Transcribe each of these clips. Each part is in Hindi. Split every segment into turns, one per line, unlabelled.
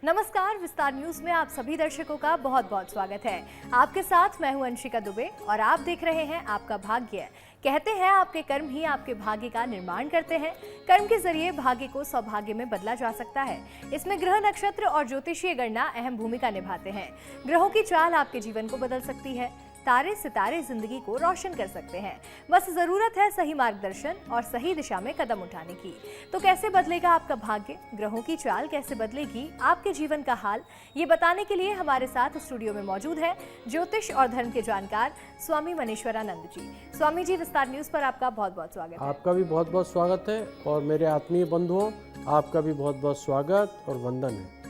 नमस्कार, विस्तार न्यूज में आप सभी दर्शकों का बहुत बहुत स्वागत है। आपके साथ मैं हूं अंशिका दुबे और आप देख रहे हैं आपका भाग्य। कहते हैं आपके कर्म ही आपके भाग्य का निर्माण करते हैं। कर्म के जरिए भाग्य को सौभाग्य में बदला जा सकता है। इसमें ग्रह, नक्षत्र और ज्योतिषीय गणना अहम भूमिका निभाते हैं। ग्रहों की चाल आपके जीवन को बदल सकती है। तारे सितारे जिंदगी को रोशन कर सकते हैं। बस जरूरत है सही मार्गदर्शन और सही दिशा में कदम उठाने की। तो कैसे बदलेगा आपका भाग्य, ग्रहों की चाल कैसे बदलेगी आपके जीवन का हाल, ये बताने के लिए हमारे साथ स्टूडियो में मौजूद है ज्योतिष और धर्म के जानकार स्वामी मनीश्वरानंद जी। स्वामी जी, विस्तार न्यूज पर आपका बहुत बहुत स्वागत है।
आपका भी बहुत बहुत स्वागत है और मेरे आत्मीय बंधुओं, आपका भी बहुत बहुत स्वागत और वंदन है।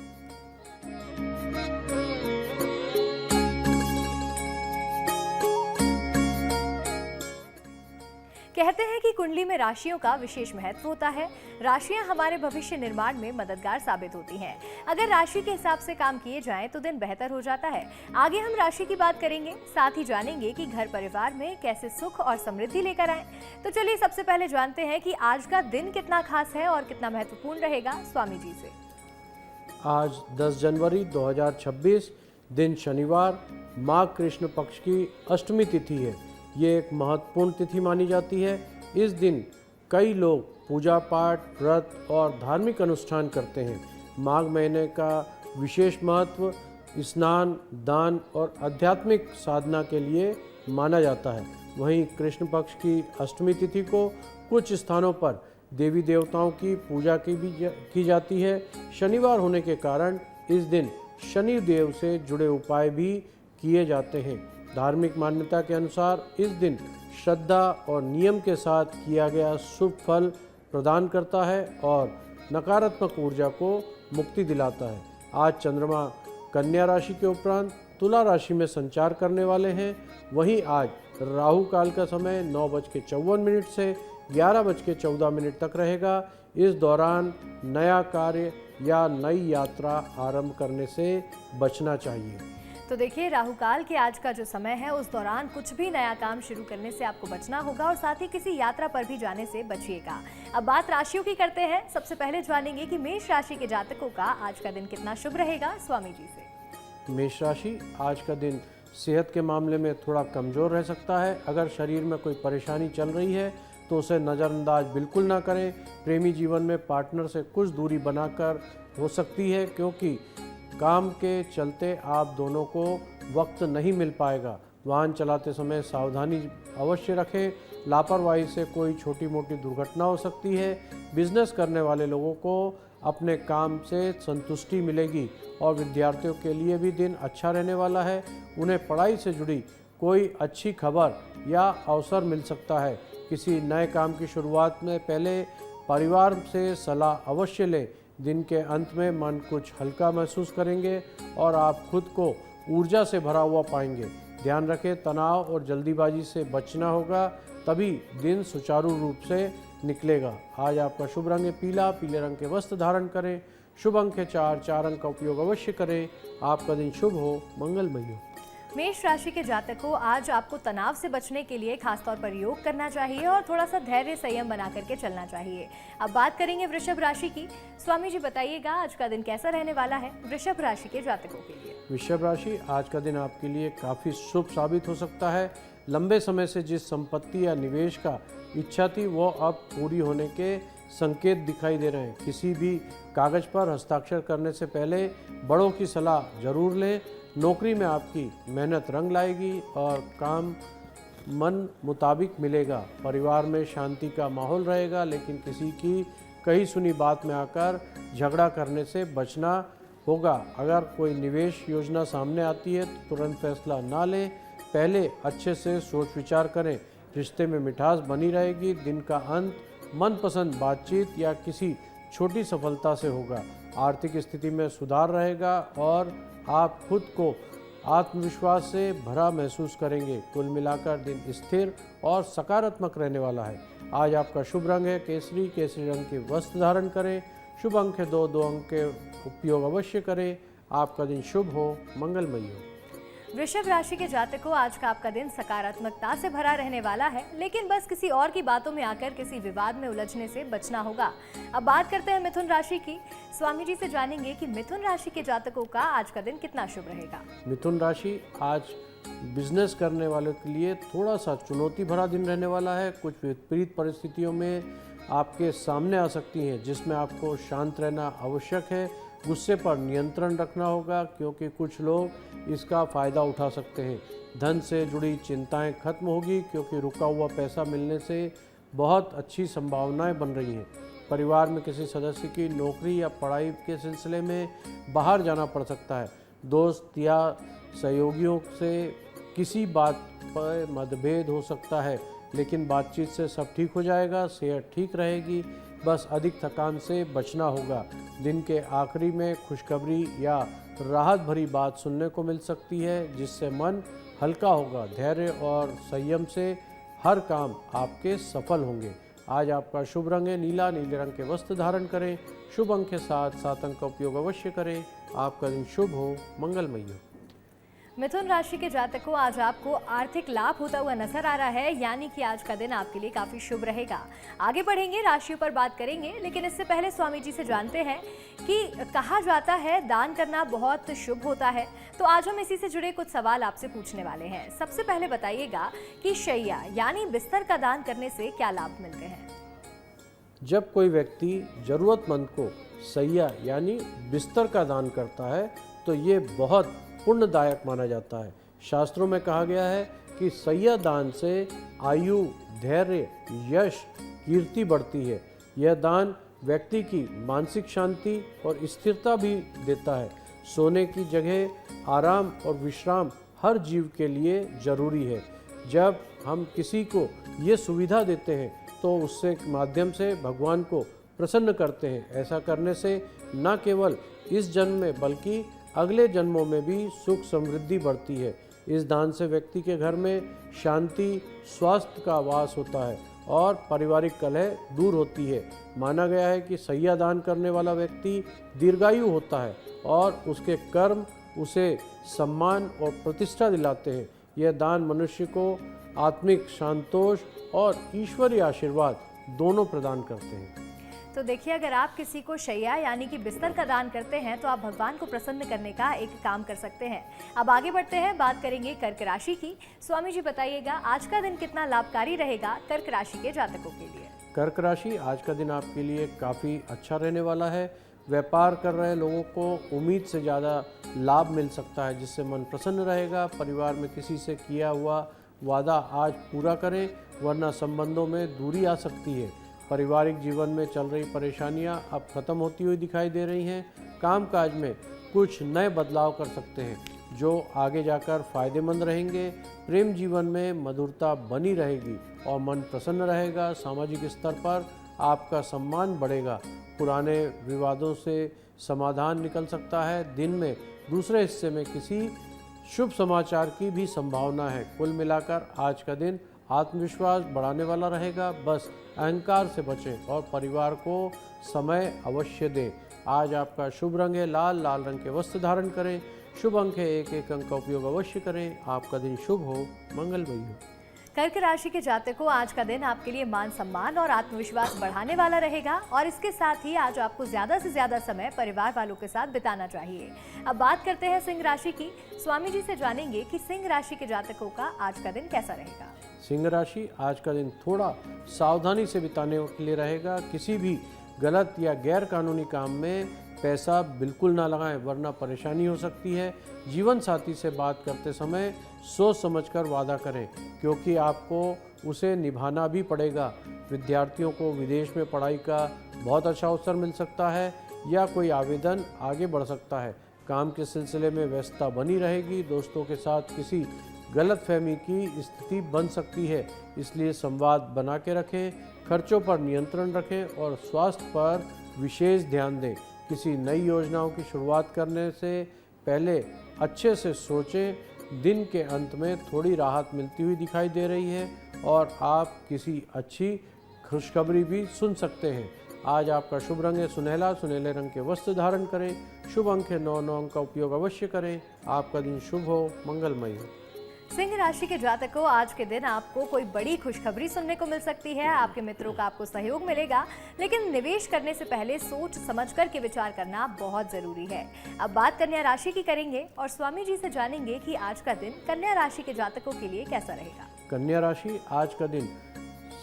कहते हैं कि कुंडली में राशियों का विशेष महत्व होता है। राशियां हमारे भविष्य निर्माण में मददगार साबित होती हैं। अगर राशि के हिसाब से काम किए जाएं तो दिन बेहतर हो जाता है। आगे हम राशि की बात करेंगे, साथ ही जानेंगे कि घर परिवार में कैसे सुख और समृद्धि लेकर आएं। तो चलिए सबसे पहले जानते हैं कि आज का दिन कितना खास है और कितना महत्वपूर्ण रहेगा स्वामी जी से।
आज 10 जनवरी 2026 दिन शनिवार, माघ कृष्ण पक्ष की अष्टमी तिथि है। ये एक महत्वपूर्ण तिथि मानी जाती है। इस दिन कई लोग पूजा पाठ, व्रत और धार्मिक अनुष्ठान करते हैं। माघ महीने का विशेष महत्व स्नान, दान और आध्यात्मिक साधना के लिए माना जाता है। वहीं कृष्ण पक्ष की अष्टमी तिथि को कुछ स्थानों पर देवी देवताओं की पूजा की जाती है। शनिवार होने के कारण इस दिन शनि देव से जुड़े उपाय भी किए जाते हैं। धार्मिक मान्यता के अनुसार इस दिन श्रद्धा और नियम के साथ किया गया शुभ फल प्रदान करता है और नकारात्मक ऊर्जा को मुक्ति दिलाता है। आज चंद्रमा कन्या राशि के उपरांत तुला राशि में संचार करने वाले हैं। वहीं आज राहु काल का समय 9:54 से 11:14 तक रहेगा। इस दौरान नया कार्य या नई यात्रा आरंभ करने से बचना चाहिए।
तो देखिए, राहु काल के आज का जो समय है उस दौरान कुछ भी नया काम शुरू करने से आपको बचना होगा और साथ ही किसी यात्रा पर भी जाने से बचिएगा। अब बात राशियों की करते हैं। सबसे पहले जानेंगे कि मेष राशि के जातकों का आज का दिन कितना शुभ रहेगा स्वामी जी से।
मेष राशि, आज का दिन सेहत के मामले में थोड़ा कमज़ोर रह सकता है। अगर शरीर में कोई परेशानी चल रही है तो उसे नज़रअंदाज बिल्कुल ना करें। प्रेमी जीवन में पार्टनर से कुछ दूरी बनाकर हो सकती है, क्योंकि काम के चलते आप दोनों को वक्त नहीं मिल पाएगा। वाहन चलाते समय सावधानी अवश्य रखें। लापरवाही से कोई छोटी मोटी दुर्घटना हो सकती है। बिजनेस करने वाले लोगों को अपने काम से संतुष्टि मिलेगी और विद्यार्थियों के लिए भी दिन अच्छा रहने वाला है। उन्हें पढ़ाई से जुड़ी कोई अच्छी खबर या अवसर मिल सकता है। किसी नए काम की शुरुआत में पहले परिवार से सलाह अवश्य लें। दिन के अंत में मन कुछ हल्का महसूस करेंगे और आप खुद को ऊर्जा से भरा हुआ पाएंगे। ध्यान रखें, तनाव और जल्दीबाजी से बचना होगा, तभी दिन सुचारू रूप से निकलेगा। आज आपका शुभ रंग है पीला। पीले रंग के वस्त्र धारण करें। शुभ अंक है 4 अंक का उपयोग अवश्य करें। आपका दिन शुभ हो, मंगलमय हो।
मेष राशि के जातकों, आज आपको तनाव से बचने के लिए खासतौर पर योग करना चाहिए और थोड़ा सा धैर्य संयम बना करके चलना चाहिए। अब बात करेंगे वृषभ राशि की। स्वामी जी बताइएगा आज का दिन कैसा रहने वाला है वृषभ राशि के जातकों के लिए।
वृषभ राशि, आज का दिन आपके लिए काफ़ी शुभ साबित हो सकता है। लंबे समय से जिस संपत्ति या निवेश का इच्छा थी वो अब पूरी होने के संकेत दिखाई दे रहे हैं। किसी भी कागज पर हस्ताक्षर करने से पहले बड़ों की सलाह जरूर लें। नौकरी में आपकी मेहनत रंग लाएगी और काम मन मुताबिक मिलेगा। परिवार में शांति का माहौल रहेगा, लेकिन किसी की कही सुनी बात में आकर झगड़ा करने से बचना होगा। अगर कोई निवेश योजना सामने आती है तो तुरंत फैसला ना लें, पहले अच्छे से सोच विचार करें। रिश्ते में मिठास बनी रहेगी। दिन का अंत मनपसंद बातचीत या किसी छोटी सफलता से होगा। आर्थिक स्थिति में सुधार रहेगा और आप खुद को आत्मविश्वास से भरा महसूस करेंगे। कुल मिलाकर दिन स्थिर और सकारात्मक रहने वाला है। आज आपका शुभ रंग है केसरी। केसरी रंग के वस्त्र धारण करें। शुभ अंक है 2 अंक के उपयोग अवश्य करें। आपका दिन शुभ हो, मंगलमय हो।
वृषभ राशि के जातकों, आज का आपका दिन सकारात्मकता से भरा रहने वाला है, लेकिन बस किसी और की बातों में आकर किसी विवाद में उलझने से बचना होगा। अब बात करते हैं मिथुन राशि की। स्वामी जी से जानेंगे कि मिथुन राशि के जातकों का आज का दिन कितना शुभ रहेगा।
मिथुन राशि आज बिजनेस करने वालों के लिए थोड़ा सा चुनौती भरा दिन रहने वाला है। कुछ विपरीत परिस्थितियों में आपके सामने आ सकती हैं, जिसमें आपको शांत रहना आवश्यक है। गुस्से पर नियंत्रण रखना होगा, क्योंकि कुछ लोग इसका फ़ायदा उठा सकते हैं। धन से जुड़ी चिंताएं खत्म होगी, क्योंकि रुका हुआ पैसा मिलने से बहुत अच्छी संभावनाएं बन रही हैं। परिवार में किसी सदस्य की नौकरी या पढ़ाई के सिलसिले में बाहर जाना पड़ सकता है। दोस्त या सहयोगियों से किसी बात पर मतभेद हो सकता है, लेकिन बातचीत से सब ठीक हो जाएगा। सेहत ठीक रहेगी, बस अधिक थकान से बचना होगा। दिन के आखिरी में खुशखबरी या राहत भरी बात सुनने को मिल सकती है, जिससे मन हल्का होगा। धैर्य और संयम से हर काम आपके सफल होंगे। आज आपका शुभ रंग है नीला। नीले रंग के वस्त्र धारण करें। शुभ अंक के साथ 7 अंक का उपयोग अवश्य करें। आपका दिन शुभ हो, मंगलमय हो।
मिथुन राशि के जातकों, आज आपको आर्थिक लाभ होता हुआ नजर आ रहा है, यानी कि आज का दिन आपके लिए काफी शुभ रहेगा। आगे बढ़ेंगे, राशियों पर बात करेंगे, लेकिन इससे पहले स्वामी जी से जानते हैं कि कहा जाता है दान करना बहुत शुभ होता है। तो आज हम इसी से जुड़े कुछ सवाल आपसे पूछने वाले हैं। सबसे पहले बताइएगा कि शैया यानी बिस्तर का दान करने से क्या लाभ मिलते हैं।
जब कोई व्यक्ति जरूरतमंद को सैया यानी बिस्तर का दान करता है, तो ये बहुत पुण्यदायक माना जाता है। शास्त्रों में कहा गया है कि सैया दान से आयु, धैर्य, यश, कीर्ति बढ़ती है। यह दान व्यक्ति की मानसिक शांति और स्थिरता भी देता है। सोने की जगह आराम और विश्राम हर जीव के लिए जरूरी है। जब हम किसी को ये सुविधा देते हैं, तो उससे माध्यम से भगवान को प्रसन्न करते हैं। ऐसा करने से न केवल इस जन्म में बल्कि अगले जन्मों में भी सुख समृद्धि बढ़ती है। इस दान से व्यक्ति के घर में शांति, स्वास्थ्य का वास होता है और पारिवारिक कलह दूर होती है। माना गया है कि सैया दान करने वाला व्यक्ति दीर्घायु होता है और उसके कर्म उसे सम्मान और प्रतिष्ठा दिलाते हैं। यह दान मनुष्य को आत्मिक संतोष और ईश्वरीय आशीर्वाद दोनों प्रदान करते हैं।
तो देखिए, अगर आप किसी को शैया यानी कि बिस्तर का दान करते हैं, तो आप भगवान को प्रसन्न करने का एक काम कर सकते हैं। अब आगे बढ़ते हैं, बात करेंगे कर्क राशि की। स्वामी जी बताइएगा, आज का दिन कितना लाभकारी रहेगा कर्क राशि के जातकों के लिए।
कर्क राशि, आज का दिन आपके लिए काफ़ी अच्छा रहने वाला है। व्यापार कर रहे लोगों को उम्मीद से ज़्यादा लाभ मिल सकता है, जिससे मन प्रसन्न रहेगा। परिवार में किसी से किया हुआ वादा आज पूरा करें, वरना संबंधों में दूरी आ सकती है। पारिवारिक जीवन में चल रही परेशानियां अब खत्म होती हुई दिखाई दे रही हैं। कामकाज में कुछ नए बदलाव कर सकते हैं, जो आगे जाकर फायदेमंद रहेंगे। प्रेम जीवन में मधुरता बनी रहेगी और मन प्रसन्न रहेगा। सामाजिक स्तर पर आपका सम्मान बढ़ेगा। पुराने विवादों से समाधान निकल सकता है। दिन में दूसरे हिस्से में किसी शुभ समाचार की भी संभावना है। कुल मिलाकर आज का दिन आत्मविश्वास बढ़ाने वाला रहेगा। बस अहंकार से बचें और परिवार को समय अवश्य दें। आज आपका शुभ रंग है लाल। लाल रंग के वस्त्र धारण करें। शुभ अंक है 1 अंक का उपयोग अवश्य करें। आपका दिन शुभ हो, मंगलमय हो।
कर्क राशि के जातकों, आज का दिन आपके लिए मान सम्मान और आत्मविश्वास बढ़ाने वाला रहेगा, और इसके साथ ही आज आपको ज्यादा से ज्यादा समय परिवार वालों के साथ बिताना चाहिए। अब बात करते हैं सिंह राशि की। स्वामी जी से जानेंगे कि सिंह राशि के जातकों का आज का दिन कैसा रहेगा।
सिंह राशि, आज का दिन थोड़ा सावधानी से बिताने के लिए रहेगा। किसी भी गलत या गैर कानूनी काम में पैसा बिल्कुल ना लगाएं, वरना परेशानी हो सकती है। जीवन साथी से बात करते समय सोच समझकर वादा करें, क्योंकि आपको उसे निभाना भी पड़ेगा। विद्यार्थियों को विदेश में पढ़ाई का बहुत अच्छा अवसर मिल सकता है या कोई आवेदन आगे बढ़ सकता है। काम के सिलसिले में व्यस्तता बनी रहेगी। दोस्तों के साथ किसी गलतफहमी की स्थिति बन सकती है, इसलिए संवाद बना के रखें। खर्चों पर नियंत्रण रखें और स्वास्थ्य पर विशेष ध्यान दें। किसी नई योजनाओं की शुरुआत करने से पहले अच्छे से सोचें। दिन के अंत में थोड़ी राहत मिलती हुई दिखाई दे रही है और आप किसी अच्छी खुशखबरी भी सुन सकते हैं। आज आपका शुभ रंग है सुनहला, सुनहले रंग के वस्त्र धारण करें। शुभ अंक है 9, 9 अंक का उपयोग अवश्य करें। आपका दिन शुभ हो, मंगलमय हो।
सिंह राशि के जातकों, आज के दिन आपको कोई बड़ी खुशखबरी सुनने को मिल सकती है। आपके मित्रों का आपको सहयोग मिलेगा, लेकिन निवेश करने से पहले सोच समझ कर के विचार करना बहुत जरूरी है। अब बात कन्या राशि की करेंगे और स्वामी जी से जानेंगे कि आज का दिन कन्या राशि के जातकों के लिए कैसा रहेगा।
कन्या राशि, आज का दिन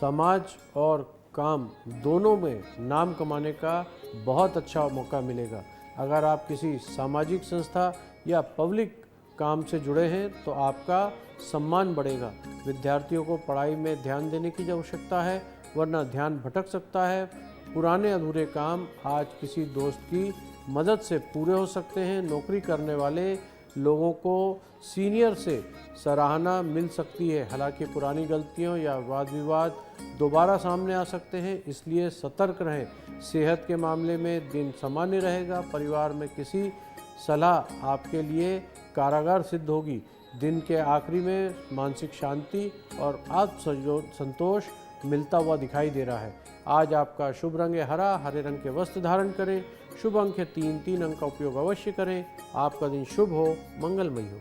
समाज और काम दोनों में नाम कमाने का बहुत अच्छा मौका मिलेगा। अगर आप किसी सामाजिक संस्था या पब्लिक काम से जुड़े हैं तो आपका सम्मान बढ़ेगा। विद्यार्थियों को पढ़ाई में ध्यान देने की आवश्यकता है, वरना ध्यान भटक सकता है। पुराने अधूरे काम आज किसी दोस्त की मदद से पूरे हो सकते हैं। नौकरी करने वाले लोगों को सीनियर से सराहना मिल सकती है। हालांकि पुरानी गलतियों या वाद विवाद दोबारा सामने आ सकते हैं, इसलिए सतर्क रहें। सेहत के मामले में दिन सामान्य रहेगा। परिवार में किसी सलाह आपके लिए कारागार सिद्ध होगी। दिन के आखिरी में मानसिक शांति और आत्म संतोष मिलता हुआ दिखाई दे रहा है। आज आपका शुभ रंग है हरा, हरे रंग के वस्त्र धारण करें। शुभ अंक है 3, 3 अंक का उपयोग अवश्य करें। आपका दिन शुभ हो, मंगलमय हो।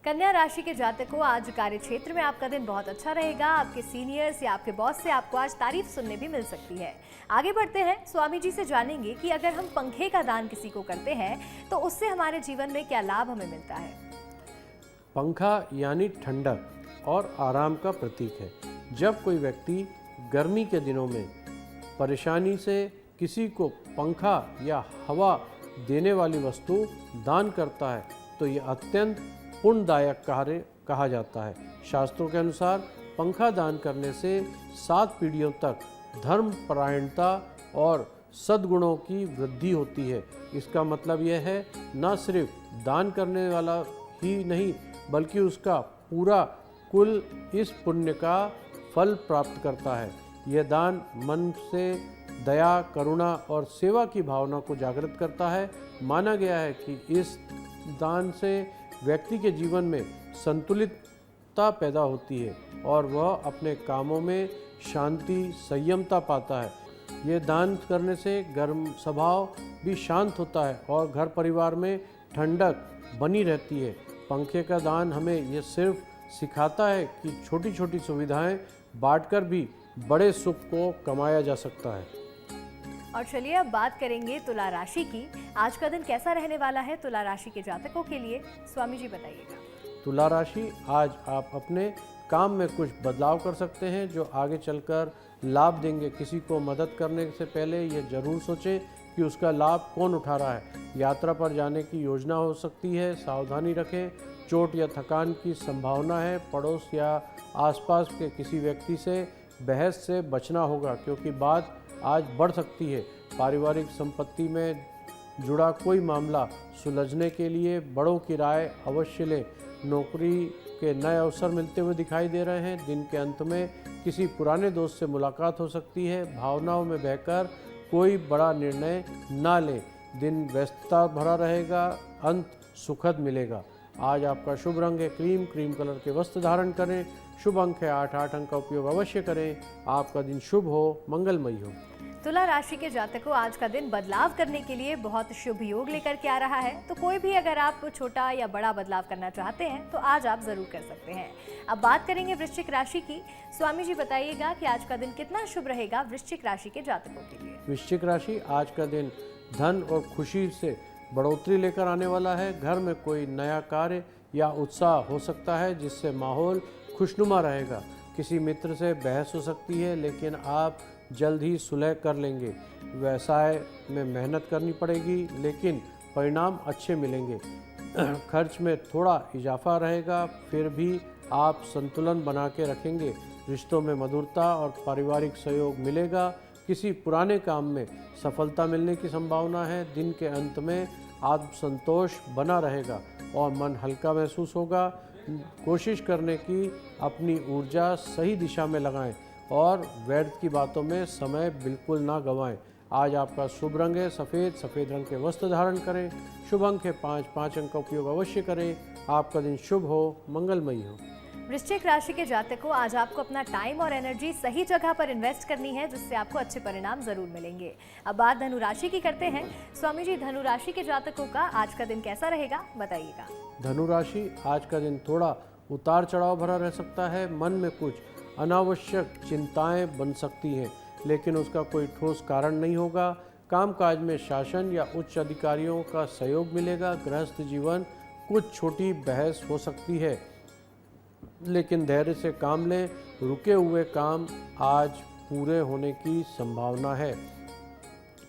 कन्या राशि के जातकों, आज कार्य क्षेत्र में आपका दिन बहुत अच्छा रहेगा। आपके सीनियर्स या आपके बॉस से आपको आज तारीफ सुनने भी मिल सकती है। आगे बढ़ते हैं, स्वामी जी से जानेंगे कि अगर हम पंखे का दान किसी को करते हैं तो उससे हमारे जीवन में क्या लाभ हमें मिलता है।
पंखा यानी ठंडक और आराम का प्रतीक है। जब कोई व्यक्ति गर्मी के दिनों में परेशानी से किसी को पंखा या हवा देने वाली वस्तु दान करता है तो यह अत्यंत पुण्यदायक कार्य कहा जाता है। शास्त्रों के अनुसार पंखा दान करने से 7 पीढ़ियों तक धर्म परायणता और सद्गुणों की वृद्धि होती है। इसका मतलब यह है न सिर्फ दान करने वाला ही नहीं बल्कि उसका पूरा कुल इस पुण्य का फल प्राप्त करता है। यह दान मन से दया, करुणा और सेवा की भावना को जागृत करता है। माना गया है कि इस दान से व्यक्ति के जीवन में संतुलितता पैदा होती है और वह अपने कामों में शांति, संयमता पाता है। ये दान करने से घर स्वभाव भी शांत होता है और घर परिवार में ठंडक बनी रहती है। पंखे का दान हमें ये सिर्फ सिखाता है कि छोटी छोटी सुविधाएं बांटकर भी बड़े सुख को कमाया जा सकता है।
और चलिए अब बात करेंगे तुला राशि की। आज का दिन कैसा रहने वाला है तुला राशि के जातकों के लिए, स्वामी जी बताइएगा।
तुला राशि, आज आप अपने काम में कुछ बदलाव कर सकते हैं जो आगे चलकर लाभ देंगे। किसी को मदद करने से पहले ये जरूर सोचें कि उसका लाभ कौन उठा रहा है। यात्रा पर जाने की योजना हो सकती है, सावधानी रखें। चोट या थकान की संभावना है। पड़ोस या आसपास के किसी व्यक्ति से बहस से बचना होगा क्योंकि बात आज बढ़ सकती है। पारिवारिक संपत्ति में जुड़ा कोई मामला सुलझने के लिए बड़ों की राय अवश्य लें। नौकरी के नए अवसर मिलते हुए दिखाई दे रहे हैं। दिन के अंत में किसी पुराने दोस्त से मुलाकात हो सकती है। भावनाओं में बहकर कोई बड़ा निर्णय ना लें। दिन व्यस्तता भरा रहेगा, अंत सुखद मिलेगा। आज आपका शुभ रंग है क्रीम, क्रीम कलर के वस्त्र धारण करें। शुभ अंक है 8, 8 अंक का उपयोग अवश्य करें। आपका दिन शुभ हो, मंगलमय हो।
तुला राशि के जातकों, आज का दिन बदलाव करने के लिए बहुत शुभ योग लेकर के आ रहा है। तो कोई भी अगर आप छोटा या बड़ा बदलाव करना चाहते हैं तो आज आप जरूर कर सकते हैं। अब बात करेंगे वृश्चिक राशि की। स्वामी जी बताइएगा कि आज का दिन कितना शुभ रहेगा वृश्चिक राशि के जातकों के लिए।
वृश्चिक राशि, आज का दिन धन और खुशी से बढ़ोतरी लेकर आने वाला है। घर में कोई नया कार्य या उत्साह हो सकता है जिससे माहौल खुशनुमा रहेगा। किसी मित्र से बहस हो सकती है लेकिन आप जल्द ही सुलह कर लेंगे। व्यवसाय में मेहनत करनी पड़ेगी लेकिन परिणाम अच्छे मिलेंगे। खर्च में थोड़ा इजाफा रहेगा फिर भी आप संतुलन बना के रखेंगे। रिश्तों में मधुरता और पारिवारिक सहयोग मिलेगा। किसी पुराने काम में सफलता मिलने की संभावना है। दिन के अंत में आत्मसंतोष बना रहेगा और मन हल्का महसूस होगा। कोशिश करने की अपनी ऊर्जा सही दिशा में लगाएं और व्यर्थ की बातों में समय बिल्कुल ना गंवाएं। आज आपका शुभ रंग है सफ़ेद, सफ़ेद रंग के वस्त्र धारण करें। शुभ अंक है 5, 5 अंक का उपयोग अवश्य करें। आपका दिन शुभ हो, मंगलमयी हो।
वृश्चिक राशि के जातकों, आज आपको अपना टाइम और एनर्जी सही जगह पर इन्वेस्ट करनी है, जिससे आपको अच्छे परिणाम जरूर मिलेंगे। अब बात धनु राशि की करते हैं। स्वामी जी, धनु राशि के जातकों का आज का दिन कैसा रहेगा, बताइएगा।
धनु राशि, आज का दिन थोड़ा उतार चढ़ाव भरा रह सकता है। मन में कुछ अनावश्यक चिंताएं बन सकती हैं, लेकिन उसका कोई ठोस कारण नहीं होगा। कामकाज में शासन या उच्च अधिकारियों का सहयोग मिलेगा। गृहस्थ जीवन कुछ छोटी बहस हो सकती है, लेकिन धैर्य से काम लें। रुके हुए काम आज पूरे होने की संभावना है।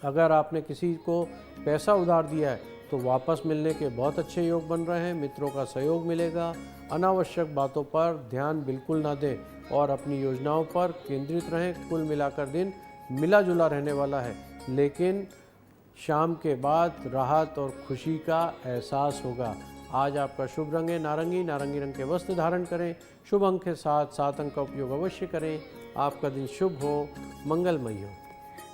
अगर आपने किसी को पैसा उधार दिया है तो वापस मिलने के बहुत अच्छे योग बन रहे हैं। मित्रों का सहयोग मिलेगा। अनावश्यक बातों पर ध्यान बिल्कुल ना दें और अपनी योजनाओं पर केंद्रित रहें। कुल मिलाकर दिन मिला जुला रहने वाला है, लेकिन शाम के बाद राहत और खुशी का एहसास होगा। आज आपका शुभ रंग है नारंगी। नारंगी रंग के वस्त्र धारण करें। शुभ अंक के साथ 7 अंक का उपयोग अवश्य करें। आपका दिन शुभ हो, मंगलमय हो।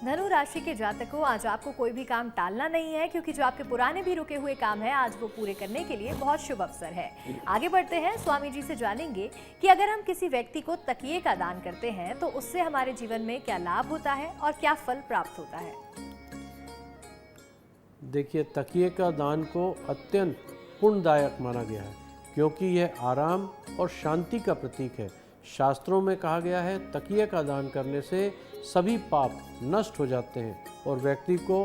धनु राशि के जातकों, आज आपको कोई भी काम टालना नहीं है, क्योंकि जो आपके पुराने भी रुके हुए काम है, आज वो पूरे करने के लिए बहुत शुभ अवसर है। आगे बढ़ते हैं। स्वामी जी से जानेंगे कि अगर हम किसी व्यक्ति को तकिए का दान करते हैं तो उससे हमारे जीवन में क्या लाभ होता है और क्या फल प्राप्त होता है।
देखिए, तकिए का दान को अत्यंत पुण्यदायक माना गया है, क्योंकि यह आराम और शांति का प्रतीक है। शास्त्रों में कहा गया है, तकिए का दान करने से सभी पाप नष्ट हो जाते हैं और व्यक्ति को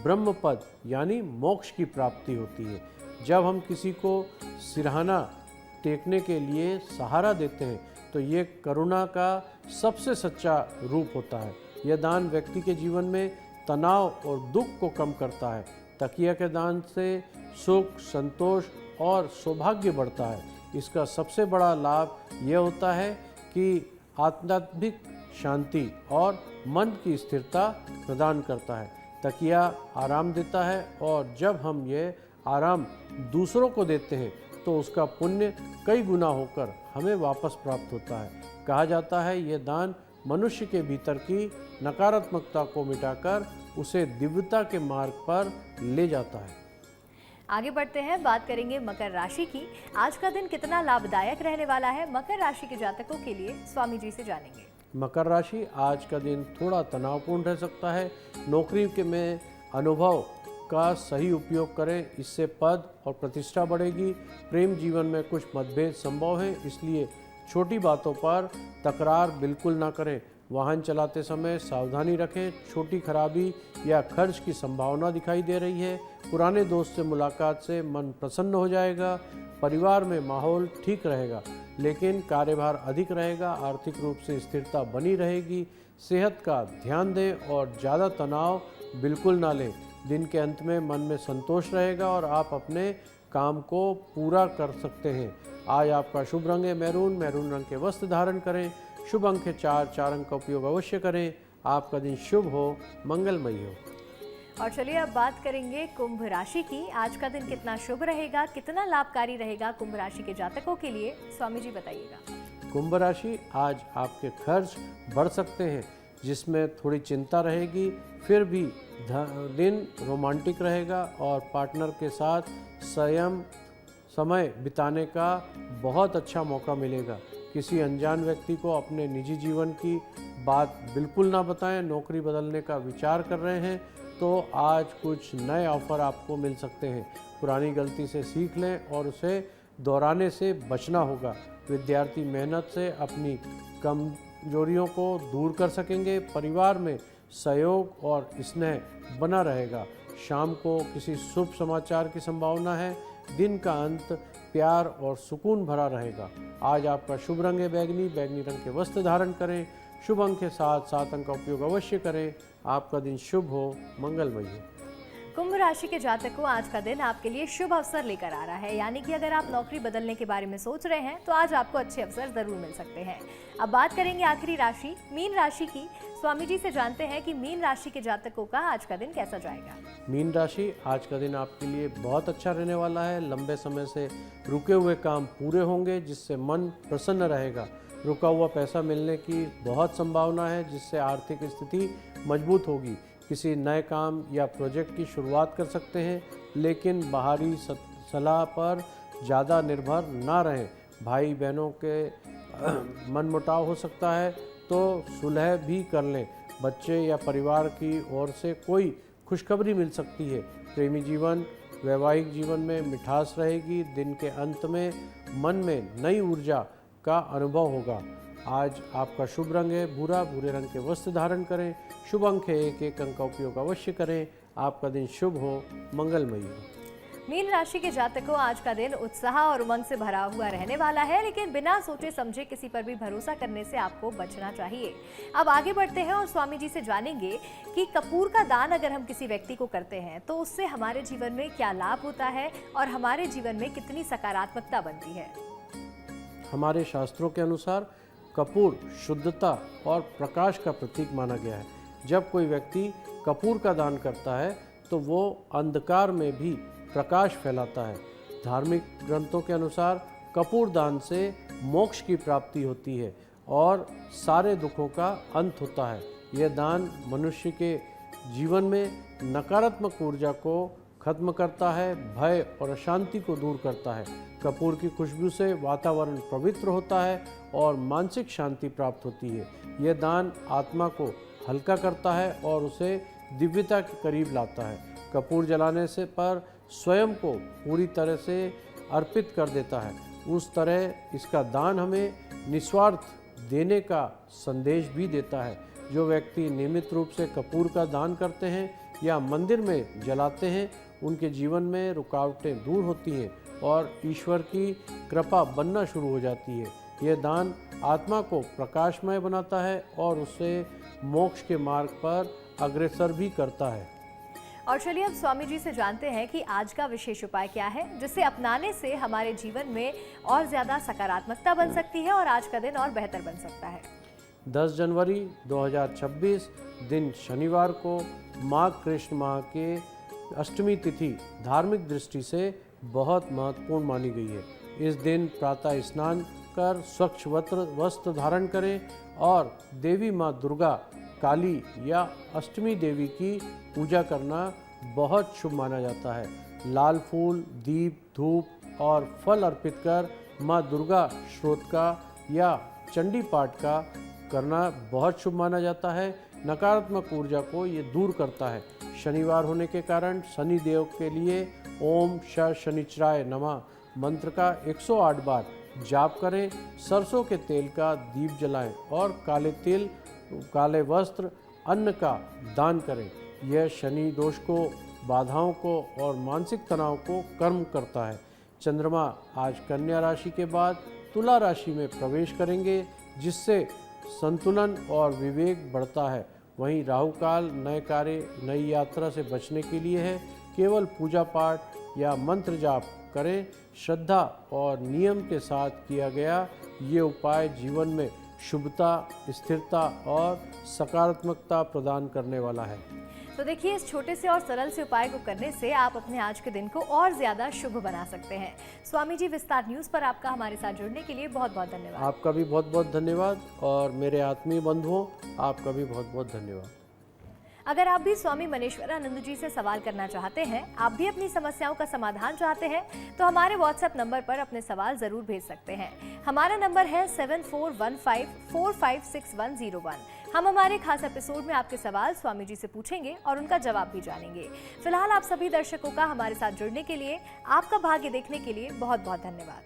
ब्रह्म पद यानी मोक्ष की प्राप्ति होती है। जब हम किसी को सिरहाना टेकने के लिए सहारा देते हैं तो ये करुणा का सबसे सच्चा रूप होता है। यह दान व्यक्ति के जीवन में तनाव और दुख को कम करता है। तकिया के दान से सुख, संतोष और सौभाग्य बढ़ता है। इसका सबसे बड़ा लाभ यह होता है कि आध्यात्मिक शांति और मन की स्थिरता प्रदान करता है। तकिया आराम देता है और जब हम ये आराम दूसरों को देते हैं तो उसका पुण्य कई गुना होकर हमें वापस प्राप्त होता है। कहा जाता है, ये दान मनुष्य के भीतर की नकारात्मकता को मिटाकर उसे दिव्यता के मार्ग पर ले जाता है।
आगे बढ़ते हैं। बात करेंगे मकर राशि की। आज का दिन कितना लाभदायक रहने वाला है, मकर राशि के जातकों के लिए स्वामी जी से जानेंगे।
मकर राशि, आज का दिन थोड़ा तनावपूर्ण रह सकता है। नौकरी के में अनुभव का सही उपयोग करें, इससे पद और प्रतिष्ठा बढ़ेगी। प्रेम जीवन में कुछ मतभेद संभव हैं, इसलिए छोटी बातों पर तकरार बिल्कुल ना करें। वाहन चलाते समय सावधानी रखें। छोटी खराबी या खर्च की संभावना दिखाई दे रही है। पुराने दोस्त से मुलाकात से मन प्रसन्न हो जाएगा। परिवार में माहौल ठीक रहेगा, लेकिन कार्यभार अधिक रहेगा। आर्थिक रूप से स्थिरता बनी रहेगी। सेहत का ध्यान दें और ज़्यादा तनाव बिल्कुल ना लें। दिन के अंत में मन में संतोष रहेगा और आप अपने काम को पूरा कर सकते हैं। आज आपका शुभ रंग है मैरून। मैरून रंग के वस्त्र धारण करें। शुभ अंक है 4। 4 अंक का उपयोग अवश्य करें। आपका दिन शुभ हो, मंगलमय हो।
और चलिए अब बात करेंगे कुंभ राशि की। आज का दिन कितना शुभ रहेगा, कितना लाभकारी रहेगा कुंभ राशि के जातकों के लिए, स्वामी जी बताइएगा।
कुंभ राशि, आज आपके खर्च बढ़ सकते हैं, जिसमें थोड़ी चिंता रहेगी। फिर भी दिन रोमांटिक रहेगा और पार्टनर के साथ संयम समय बिताने का बहुत अच्छा मौका मिलेगा। किसी अनजान व्यक्ति को अपने निजी जीवन की बात बिल्कुल ना बताएं। नौकरी बदलने का विचार कर रहे हैं तो आज कुछ नए ऑफर आपको मिल सकते हैं। पुरानी गलती से सीख लें और उसे दोहराने से बचना होगा। विद्यार्थी मेहनत से अपनी कमजोरियों को दूर कर सकेंगे। परिवार में सहयोग और स्नेह बना रहेगा। शाम को किसी शुभ समाचार की संभावना है। दिन का अंत प्यार और सुकून भरा रहेगा। आज आपका शुभ रंग है बैगनी। बैगनी रंग के वस्त्र धारण करें। शुभ अंक के साथ 7 अंक का उपयोग अवश्य करें। आपका दिन शुभ हो, मंगलमय हो।
कुंभ राशि के जातकों, आज का दिन आपके लिए शुभ अवसर लेकर आ रहा है, यानी कि अगर आप नौकरी बदलने के बारे में सोच रहे हैं तो आज आपको अच्छे अवसर जरूर मिल सकते हैं। अब बात करेंगे आखिरी राशि मीन राशि की। स्वामी जी से जानते हैं कि मीन राशि के जातकों का आज का दिन कैसा जाएगा।
मीन राशि, आज का दिन आपके लिए बहुत अच्छा रहने वाला है। लंबे समय से रुके हुए काम पूरे होंगे, जिससे मन प्रसन्न रहेगा। रुका हुआ पैसा मिलने की बहुत संभावना है, जिससे आर्थिक स्थिति मजबूत होगी। किसी नए काम या प्रोजेक्ट की शुरुआत कर सकते हैं, लेकिन बाहरी सलाह पर ज़्यादा निर्भर ना रहें। भाई बहनों के मनमुटाव हो सकता है तो सुलह भी कर लें। बच्चे या परिवार की ओर से कोई खुशखबरी मिल सकती है। प्रेमी जीवन, वैवाहिक जीवन में मिठास रहेगी। दिन के अंत में मन में नई ऊर्जा का अनुभव होगा। आज आपका शुभ रंग है भूरा, भूरे रंग के वस्त्र धारण करें। शुभ अंक है 1 अंक का उपयोग अवश्य करें। आपका दिन शुभ हो, मंगलमयी हो।
मीन राशि के जातकों, आज का दिन उत्साह और उमंग से भरा हुआ रहने वाला है, लेकिन बिना सोचे समझे किसी पर भी भरोसा करने से आपको बचना चाहिए। अब आगे बढ़ते हैं और स्वामी जी से जानेंगे कि कपूर का दान अगर हम किसी व्यक्ति को करते हैं तो उससे हमारे जीवन में क्या लाभ होता है और हमारे जीवन में कितनी सकारात्मकता बनती है।
हमारे शास्त्रों के अनुसार कपूर शुद्धता और प्रकाश का प्रतीक माना गया है। जब कोई व्यक्ति कपूर का दान करता है तो वो अंधकार में भी प्रकाश फैलाता है। धार्मिक ग्रंथों के अनुसार कपूर दान से मोक्ष की प्राप्ति होती है और सारे दुखों का अंत होता है। यह दान मनुष्य के जीवन में नकारात्मक ऊर्जा को खत्म करता है, भय और अशांति को दूर करता है। कपूर की खुशबू से वातावरण पवित्र होता है और मानसिक शांति प्राप्त होती है। यह दान आत्मा को हल्का करता है और उसे दिव्यता के करीब लाता है। कपूर जलाने से पर स्वयं को पूरी तरह से अर्पित कर देता है। उस तरह इसका दान हमें निस्वार्थ देने का संदेश भी देता है। जो व्यक्ति नियमित रूप से कपूर का दान करते हैं या मंदिर में जलाते हैं, उनके जीवन में रुकावटें दूर होती हैं और ईश्वर की कृपा बनना शुरू हो जाती है। यह दान आत्मा को प्रकाशमय बनाता है और उसे मोक्ष के मार्ग पर अग्रसर भी करता है।
और चलिए अब स्वामी जी से जानते हैं कि आज का विशेष उपाय क्या है, जिसे अपनाने से हमारे जीवन में और ज़्यादा सकारात्मकता बन सकती है और आज का दिन और बेहतर बन सकता है।
10 जनवरी 2026 दिन शनिवार को माघ कृष्ण माह के अष्टमी तिथि धार्मिक दृष्टि से बहुत महत्वपूर्ण मानी गई है। इस दिन प्रातः स्नान कर स्वच्छ वस्त्र धारण करें और देवी माँ दुर्गा, काली या अष्टमी देवी की पूजा करना बहुत शुभ माना जाता है। लाल फूल, दीप, धूप और फल अर्पित कर माँ दुर्गा श्रोत का या चंडी पाठ का करना बहुत शुभ माना जाता है। नकारात्मक ऊर्जा को ये दूर करता है। शनिवार होने के कारण शनि देव के लिए ओम शनिचराय नमः मंत्र का 108 बार जाप करें। सरसों के तेल का दीप जलाएं और काले वस्त्र, अन्न का दान करें। यह शनि दोष को, बाधाओं को और मानसिक तनाव को कम करता है। चंद्रमा आज कन्या राशि के बाद तुला राशि में प्रवेश करेंगे, जिससे संतुलन और विवेक बढ़ता है। वहीं राहु काल नए कार्य, नई यात्रा से बचने के लिए है। केवल पूजा पाठ या मंत्र जाप करें। श्रद्धा और नियम के साथ किया गया ये उपाय जीवन में शुभता, स्थिरता और सकारात्मकता प्रदान करने वाला है।
तो देखिए, इस छोटे से और सरल से उपाय को करने से आप अपने आज के दिन को और ज्यादा शुभ बना सकते हैं। स्वामी जी, विस्तार न्यूज़ पर आपका हमारे साथ जुड़ने के लिए बहुत बहुत धन्यवाद।
आपका भी बहुत बहुत धन्यवाद और मेरे आत्मीय बंधुओं, आपका भी बहुत बहुत धन्यवाद।
अगर आप भी स्वामी मनेश्वरानंद जी से सवाल करना चाहते हैं, आप भी अपनी समस्याओं का समाधान चाहते हैं, तो हमारे व्हाट्सएप नंबर पर अपने सवाल जरूर भेज सकते हैं। हमारा नंबर है 7415456101। हम हमारे खास एपिसोड में आपके सवाल स्वामी जी से पूछेंगे और उनका जवाब भी जानेंगे। फिलहाल आप सभी दर्शकों का हमारे साथ जुड़ने के लिए, आपका भाग्य देखने के लिए बहुत बहुत धन्यवाद।